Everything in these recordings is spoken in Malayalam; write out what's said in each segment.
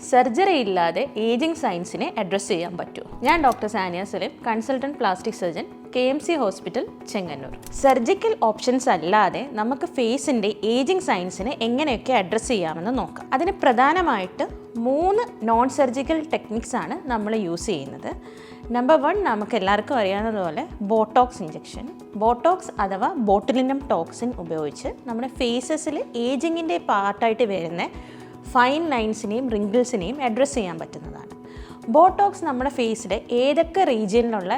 സർജറി ഇല്ലാതെ ഏജിങ് സയൻസിനെ അഡ്രസ്സ് ചെയ്യാൻ പറ്റുമോ? ഞാൻ doctor Saniya Saleem, consultant plastic surgeon, KMC hospital, Chengannur. Surgical options അല്ലാതെ നമുക്ക് ഫേസിൻ്റെ ഏജിങ് സയൻസിനെ എങ്ങനെയൊക്കെ അഡ്രസ്സ് ചെയ്യാമെന്ന് നോക്കാം. അതിന് പ്രധാനമായിട്ട് 3 നോൺ സർജിക്കൽ ടെക്നിക്സ് ആണ് നമ്മൾ യൂസ് ചെയ്യുന്നത്. നമ്പർ 1, നമുക്ക് എല്ലാവർക്കും അറിയാവുന്നതുപോലെ ബോട്ടോക്സ് ഇഞ്ചക്ഷൻ. ബോട്ടോക്സ് അഥവാ ബോട്ടുലിനം ടോക്സിൻ ഉപയോഗിച്ച് നമ്മുടെ ഫേസസിൽ ഏജിങ്ങിൻ്റെ പാർട്ടായിട്ട് വരുന്ന ഫൈൻ ലൈൻസിനെയും റിങ്കിൾസിനെയും അഡ്രസ്സ് ചെയ്യാൻ പറ്റുന്നതാണ്. ബോട്ടോക്സ് നമ്മുടെ ഫേസിലെ ഏതൊക്കെ റീജിയനിലുള്ള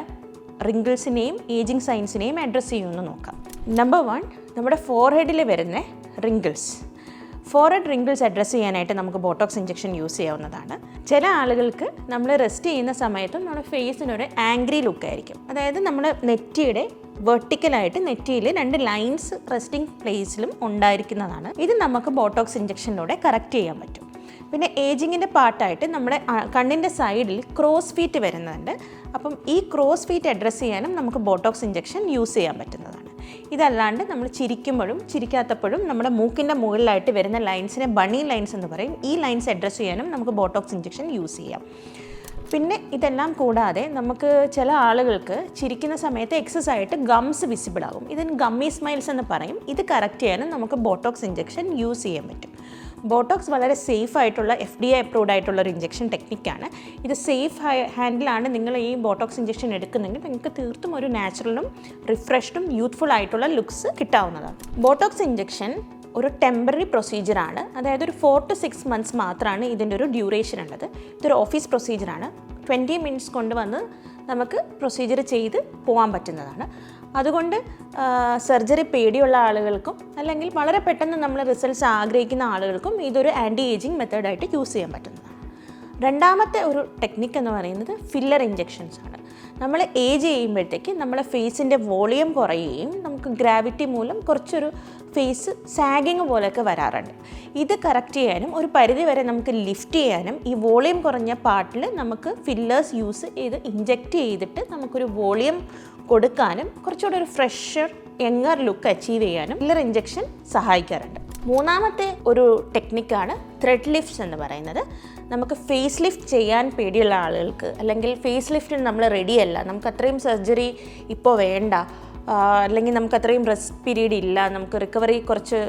റിങ്കിൾസിനെയും ഏജിങ് സൈൻസിനെയും അഡ്രസ്സ് ചെയ്യുമെന്ന് നോക്കാം. നമ്പർ 1, നമ്മുടെ ഫോർഹെഡിൽ വരുന്ന റിങ്കിൾസ്. ഫോർഹെഡ് റിങ്കിൾസ് അഡ്രസ്സ് ചെയ്യാനായിട്ട് നമുക്ക് ബോട്ടോക്സ് ഇഞ്ചക്ഷൻ യൂസ് ചെയ്യാവുന്നതാണ്. ചില ആളുകൾക്ക് നമ്മൾ റെസ്റ്റ് ചെയ്യുന്ന സമയത്തും നമ്മുടെ ഫേസിനൊരു ആംഗ്രി ലുക്കായിരിക്കും. അതായത് നമ്മൾ നെറ്റിയുടെ വെർട്ടിക്കലായിട്ട് നെറ്റിയിൽ 2 ലൈൻസ് റെസ്റ്റിംഗ് പ്ലേസിലും ഉണ്ടായിരിക്കുന്നതാണ്. ഇത് നമുക്ക് ബോട്ടോക്സ് ഇഞ്ചക്ഷനിലൂടെ കറക്റ്റ് ചെയ്യാൻ പറ്റും. പിന്നെ ഏജിങ്ങിൻ്റെ പാർട്ടായിട്ട് നമ്മുടെ കണ്ണിൻ്റെ സൈഡിൽ ക്രോസ് ഫീറ്റ് വരുന്നുണ്ട്. അപ്പം ഈ ക്രോസ് ഫീറ്റ് അഡ്രസ്സ് ചെയ്യാനും നമുക്ക് ബോട്ടോക്സ് ഇഞ്ചക്ഷൻ യൂസ് ചെയ്യാൻ പറ്റുന്നതാണ്. ഇതല്ലാണ്ട് നമ്മൾ ചിരിക്കുമ്പോഴും ചിരിക്കാത്തപ്പോഴും നമ്മുടെ മൂക്കിൻ്റെ മുകളിലായിട്ട് വരുന്ന ലൈൻസിനെ ബണി ലൈൻസ് എന്ന് പറയും. ഈ ലൈൻസ് അഡ്രസ്സ് ചെയ്യാനും നമുക്ക് ബോട്ടോക്സ് ഇഞ്ചക്ഷൻ യൂസ് ചെയ്യാം. പിന്നെ ഇതെല്ലാം കൂടാതെ നമുക്ക് ചില ആളുകൾക്ക് ചിരിക്കുന്ന സമയത്ത് എക്സസ് ആയിട്ട് ഗംസ് വിസിബിൾ ആകും. ഇതിന് ഗമ്മി സ്മൈൽസ് എന്ന് പറയും. ഇത് കറക്റ്റ് ചെയ്യാനും നമുക്ക് ബോട്ടോക്സ് ഇഞ്ചക്ഷൻ യൂസ് ചെയ്യാൻ പറ്റും. ബോട്ടോക്സ് വളരെ സേഫ് ആയിട്ടുള്ള FDA അപ്രൂവ്ഡ് ആയിട്ടുള്ള ഒരു ഇഞ്ചക്ഷൻ ടെക്നിക്കാണ്. ഇത് സേഫ് ഹാൻഡിലാണ് നിങ്ങൾ ഈ ബോട്ടോക്സ് ഇഞ്ചക്ഷൻ എടുക്കുന്നെങ്കിൽ നിങ്ങൾക്ക് തീർത്തും ഒരു നാച്ചുറലും റിഫ്രഷ്ഡും യൂത്ത്ഫുൾ ആയിട്ടുള്ള ലുക്സ് കിട്ടാവുന്നതാണ്. ബോട്ടോക്സ് ഇഞ്ചക്ഷൻ ഒരു ടെമ്പററി പ്രൊസീജിയറാണ്. അതായത് ഒരു 4 to 6 months മാത്രമാണ് ഇതിൻ്റെ ഒരു ഡ്യൂറേഷൻ ഉള്ളത്. ഇതൊരു ഓഫീസ് പ്രൊസീജിയറാണ്. 20 minutes കൊണ്ട് വന്ന് നമുക്ക് പ്രൊസീജിയർ ചെയ്ത് പോകാൻ പറ്റുന്നതാണ്. അതുകൊണ്ട് സർജറി പേടിയുള്ള ആളുകൾക്കും അല്ലെങ്കിൽ വളരെ പെട്ടെന്ന് നമ്മൾ റിസൾട്ട്സ് ആഗ്രഹിക്കുന്ന ആളുകൾക്കും ഇതൊരു ആൻറ്റി ഏജിങ് മെത്തേഡായിട്ട് യൂസ് ചെയ്യാൻ പറ്റുന്നതാണ്. രണ്ടാമത്തെ ഒരു ടെക്നിക്ക് എന്ന് പറയുന്നത് ഫില്ലർ ഇഞ്ചക്ഷൻസ് ആണ്. നമ്മൾ ഏജ് ചെയ്യുമ്പോഴത്തേക്ക് നമ്മളെ ഫേസിൻ്റെ വോളിയം കുറയുകയും നമുക്ക് ഗ്രാവിറ്റി മൂലം കുറച്ചൊരു ഫേസ് സാഗിങ് പോലെയൊക്കെ വരാറുണ്ട്. ഇത് കറക്റ്റ് ചെയ്യാനും ഒരു പരിധി വരെ നമുക്ക് ലിഫ്റ്റ് ചെയ്യാനും ഈ വോളിയം കുറഞ്ഞ പാർട്ടിൽ നമുക്ക് ഫില്ലേഴ്സ് യൂസ് ചെയ്ത് ഇഞ്ചെക്റ്റ് ചെയ്തിട്ട് നമുക്കൊരു വോളിയം കൊടുക്കാനും കുറച്ചുകൂടെ ഒരു ഫ്രഷർ യങ്ങർ ലുക്ക് അച്ചീവ് ചെയ്യാനും ഫില്ലർ ഇഞ്ചക്ഷൻ സഹായിക്കാറുണ്ട്. മൂന്നാമത്തെ ഒരു ടെക്നിക്കാണ് ത്രെഡ് ലിഫ്റ്റ്സ് എന്ന് പറയുന്നത്. നമുക്ക് ഫേസ് ലിഫ്റ്റ് ചെയ്യാൻ പേടിയുള്ള ആളുകൾക്ക് അല്ലെങ്കിൽ ഫേസ് ലിഫ്റ്റിന് നമ്മൾ റെഡിയല്ല, നമുക്ക് അത്രയും സർജറി ഇപ്പോൾ വേണ്ട, അല്ലെങ്കിൽ നമുക്ക് അത്രയും റെസ്റ്റ് പീരീഡ് ഇല്ല, നമുക്ക് റിക്കവറി കുറച്ച്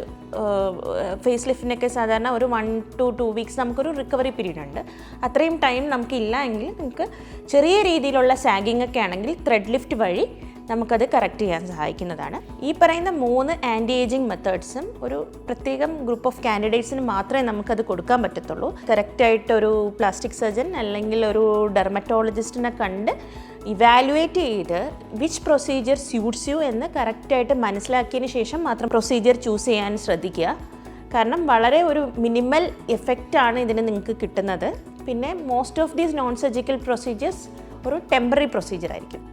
ഫേസ് ലിഫ്റ്റിനൊക്കെ സാധാരണ ഒരു 1 to 2 weeks നമുക്കൊരു റിക്കവറി പീരീഡ് ഉണ്ട്. അത്രയും ടൈം നമുക്കില്ല എങ്കിൽ നമുക്ക് ചെറിയ രീതിയിലുള്ള സാഗിങ് ഒക്കെ ആണെങ്കിൽ ത്രെഡ് ലിഫ്റ്റ് വഴി നമുക്കത് കറക്റ്റ് ചെയ്യാൻ സഹായിക്കുന്നതാണ്. ഈ പറയുന്ന 3 ആൻറ്റി ഏജിങ് മെത്തേഡ്സും ഒരു പ്രത്യേകം ഗ്രൂപ്പ് ഓഫ് കാൻഡിഡേറ്റ്സിന് മാത്രമേ നമുക്കത് കൊടുക്കാൻ പറ്റത്തുള്ളൂ. കറക്റ്റായിട്ടൊരു പ്ലാസ്റ്റിക് സർജൻ അല്ലെങ്കിൽ ഒരു ഡെർമറ്റോളജിസ്റ്റിനെ കണ്ട് ഇവാലുവേറ്റ് ചെയ്ത് വിച്ച് പ്രൊസീജിയർ സ്യൂട്ട്സ് യു എന്ന് കറക്റ്റായിട്ട് മനസ്സിലാക്കിയതിന് ശേഷം മാത്രം പ്രൊസീജിയർ ചൂസ് ചെയ്യാൻ ശ്രദ്ധിക്കുക. കാരണം വളരെ ഒരു മിനിമൽ എഫക്റ്റാണ് ഇതിന് നിങ്ങൾക്ക് കിട്ടുന്നത്. പിന്നെ most of these non surgical procedures ഒരു ടെമ്പററി പ്രൊസീജിയർ ആയിരിക്കും.